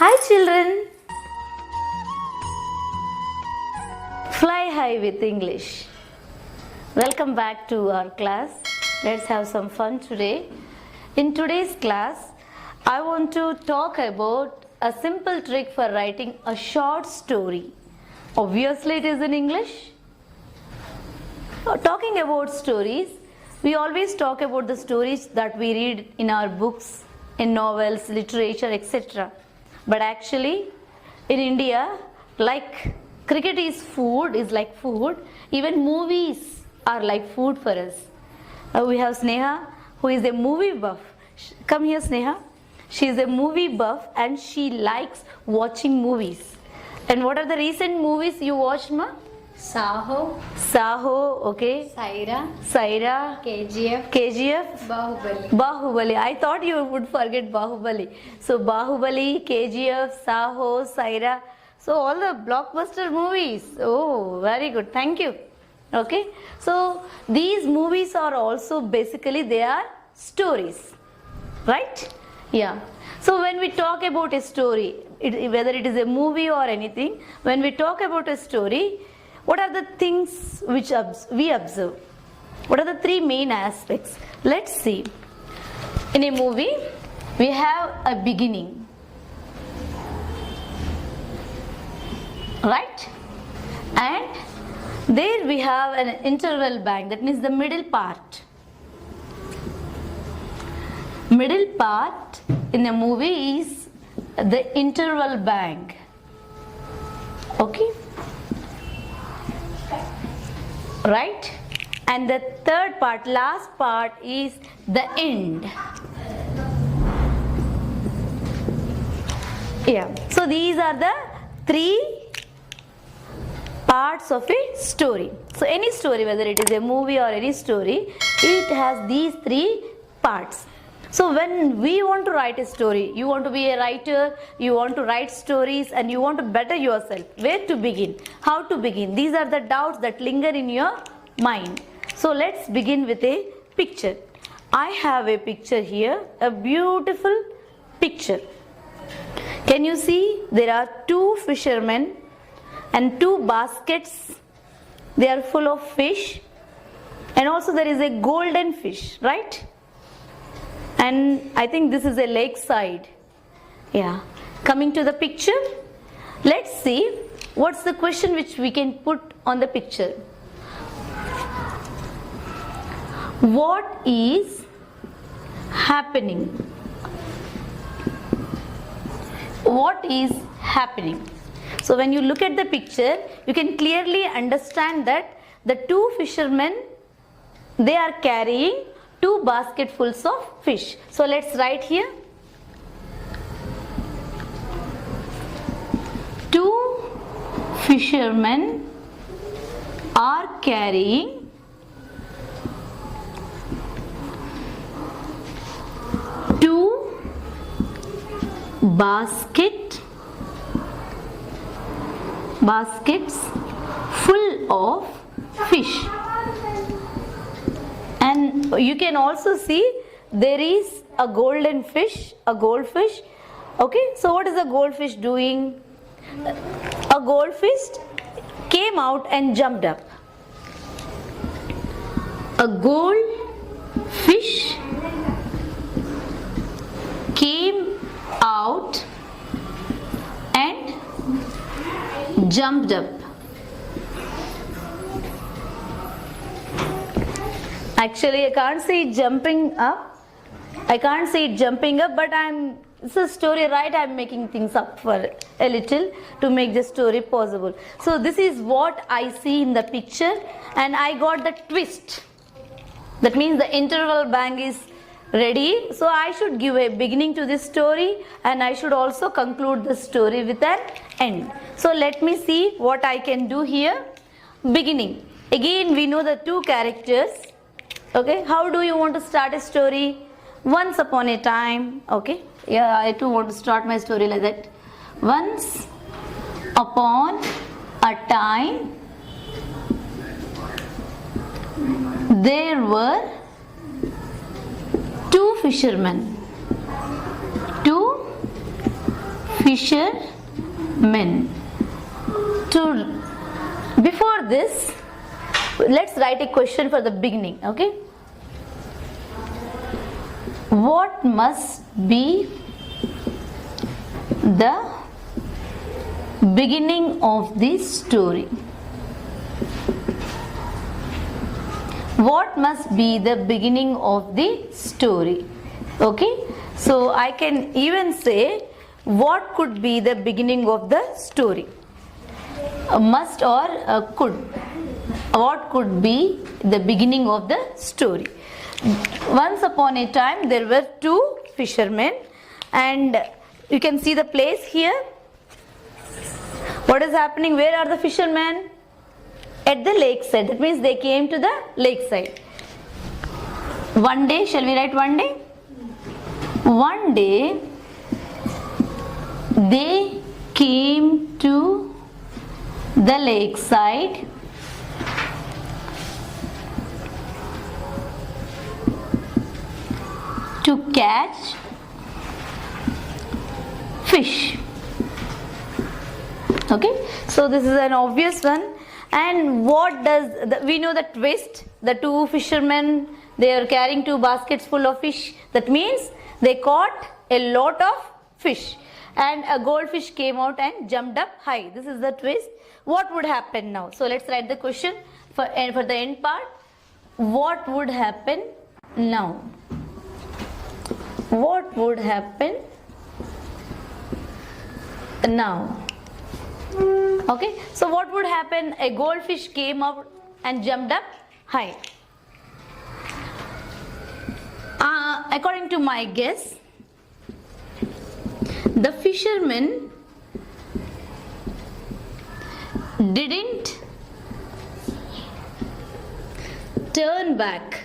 Hi children! Fly high with English. Welcome back to our class. Let's have some fun today. In today's class, I want to talk about a simple trick for writing a short story. Obviously it is in English. Talking about stories, we always talk about the stories that we read in our books, in novels, literature, etc. But actually, in India, like cricket is like food, even movies are like food for us. We have Sneha, who is a movie buff. Come here, Sneha. She is a movie buff and she likes watching movies. And what are the recent movies you watched, ma? Saho, okay. Saira, KGF, Bahubali. I thought you would forget Bahubali. So Bahubali, KGF, Saho, Saira. So all the blockbuster movies. Oh, very good. Thank you. Okay. So these movies are also basically they are stories. Right? Yeah. So when we talk about a story, whether it is a movie or anything, when we talk about a story, what are the things which we observe? What are the three main aspects? Let's see. In a movie, we have a beginning. Right? And there we have an interval bank, that means the middle part. Middle part in a movie is the interval bank. Okay? Right? And the third part, last part is the end. Yeah. So these are the three parts of a story. So any story, whether it is a movie or any story, it has these three parts. So when we want to write a story, you want to be a writer, you want to write stories and you want to better yourself. Where to begin? How to begin? These are the doubts that linger in your mind. So let's begin with a picture. I have a picture here, a beautiful picture. Can you see? There are two fishermen and two baskets. They are full of fish. And also there is a golden fish, right? And I think this is a lakeside. Yeah. Coming to the picture, let's see what's the question which we can put on the picture. What is happening? What is happening? So when you look at the picture, you can clearly understand that the two fishermen, they are carrying two basketfuls of fish. So let's write here. Two fishermen are carrying two baskets full of fish. And you can also see there is a golden fish, a goldfish. Okay, so what is a goldfish doing? A goldfish came out and jumped up. A goldfish came out and jumped up. Actually, I can't see it jumping up. But it's a story, right? I'm making things up for a little to make the story possible. So this is what I see in the picture and I got the twist. That means the interval bank is ready. So I should give a beginning to this story and I should also conclude the story with an end. So let me see what I can do here. Beginning. Again, we know the two characters. Okay, how do you want to start a story? Once upon a time. Okay, yeah, I too want to start my story like that. Once upon a time, there were two fishermen. Two fishermen. Before this, let's write a question for the beginning, okay? What must be the beginning of this story? What must be the beginning of the story? Okay, so I can even say what could be the beginning of the story. Must or could. What could be the beginning of the story? Once upon a time there were two fishermen, and you can see the place here. What is happening? Where are the fishermen? At the lakeside. That means they came to the lakeside. One day, shall we write one day? One day they came to the lakeside to catch fish. Okay, so this is an obvious one. And what does we know the twist? The two fishermen, they are carrying two baskets full of fish. That means they caught a lot of fish, and a goldfish came out and jumped up high. This is the twist. What would happen now? So let's write the question for the end part. What would happen now? What would happen now? Okay, so what would happen? A goldfish came out and jumped up high. According to my guess, the fisherman didn't turn back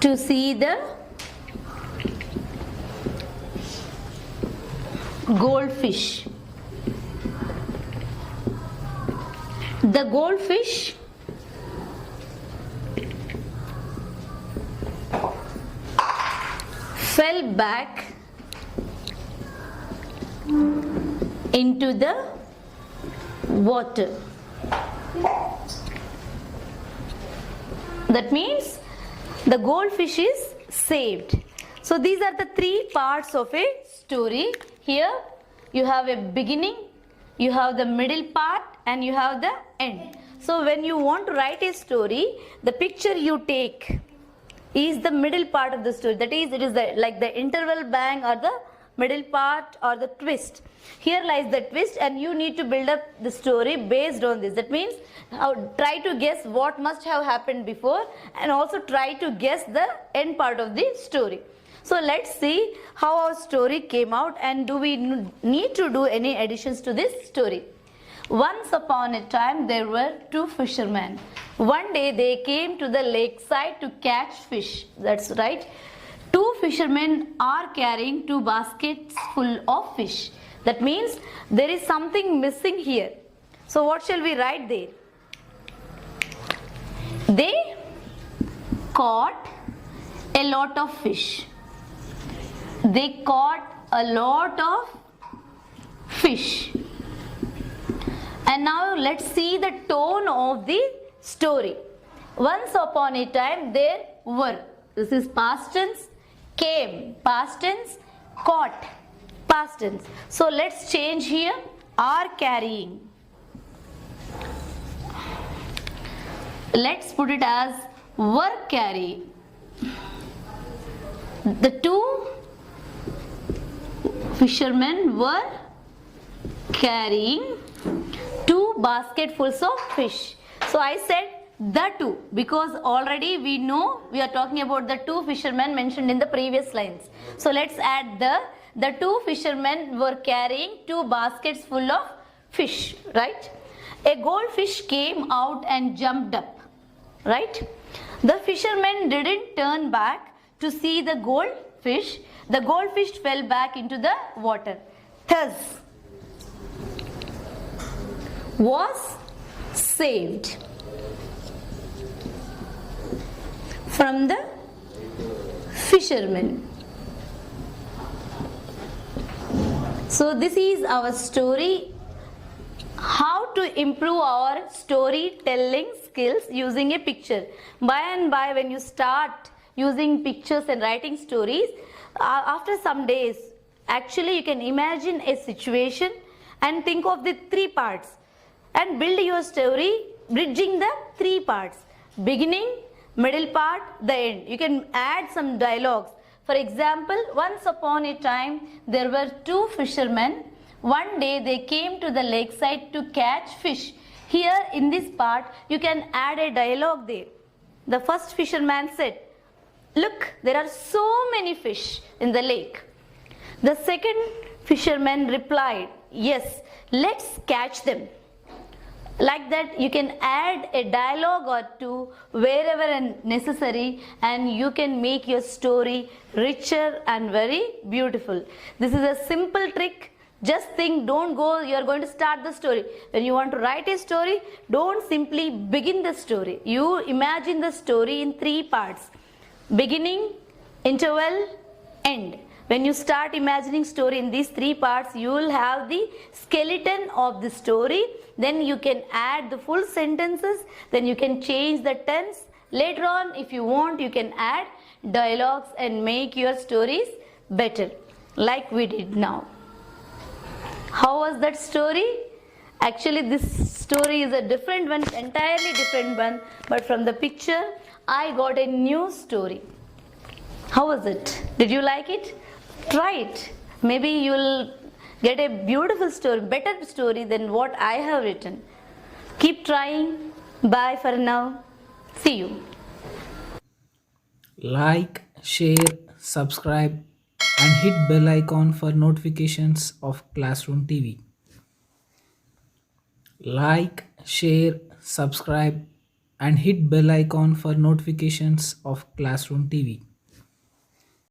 to see the goldfish. The goldfish fell back into the water. That means the goldfish is saved. So these are the three parts of a story. Here you have a beginning, you have the middle part, and you have the end. So when you want to write a story, the picture you take is the middle part of the story. That is, it is like the interval bang or the middle part or the twist. Here lies the twist, and you need to build up the story based on this. That means try to guess what must have happened before, and also try to guess the end part of the story. So let's see how our story came out, and do we need to do any additions to this story. Once upon a time there were two fishermen. One day they came to the lakeside to catch fish. That's right. Two fishermen are carrying two baskets full of fish. That means there is something missing here. So what shall we write there? They caught a lot of fish. They caught a lot of fish. And now let's see the tone of the story. Once upon a time there were. This is past tense. Came, past tense. Caught, past tense. So let's change here. Are carrying. Let's put it as were carrying. The two fishermen were carrying two basketfuls of fish. So I said the two, because already we know we are talking about the two fishermen mentioned in the previous lines. So let's add the two fishermen were carrying two baskets full of fish, right? A goldfish came out and jumped up, right? The fishermen didn't turn back to see the goldfish. The goldfish fell back into the water. Thus was saved from the fishermen. So this is our story, how to improve our storytelling skills using a picture. By and by, when you start using pictures and writing stories, after some days, actually you can imagine a situation and think of the three parts and build your story bridging the three parts: beginning, middle part, the end. You can add some dialogues. For example, once upon a time there were two fishermen. One day they came to the lakeside to catch fish. Here in this part you can add a dialogue there. The first fisherman said, "Look, there are so many fish in the lake." The second fisherman replied, "Yes, let's catch them." Like that, you can add a dialogue or two wherever necessary, and you can make your story richer and very beautiful. This is a simple trick. Just think, don't go, you are going to start the story. When you want to write a story, don't simply begin the story. You imagine the story in three parts: beginning, interval, end. When you start imagining story in these three parts, you will have the skeleton of the story. Then you can add the full sentences. Then you can change the tense. Later on, if you want, you can add dialogues and make your stories better, like we did now. How was that story? Actually, this story is a different one, entirely different one. But from the picture, I got a new story. How was it? Did you like it? Try it. Maybe you'll get a beautiful story, better story than what I have written. Keep trying. Bye for now. See you. Like, share, subscribe, and hit bell icon for notifications of Classroom TV. Like, share, subscribe, and hit bell icon for notifications of Classroom TV.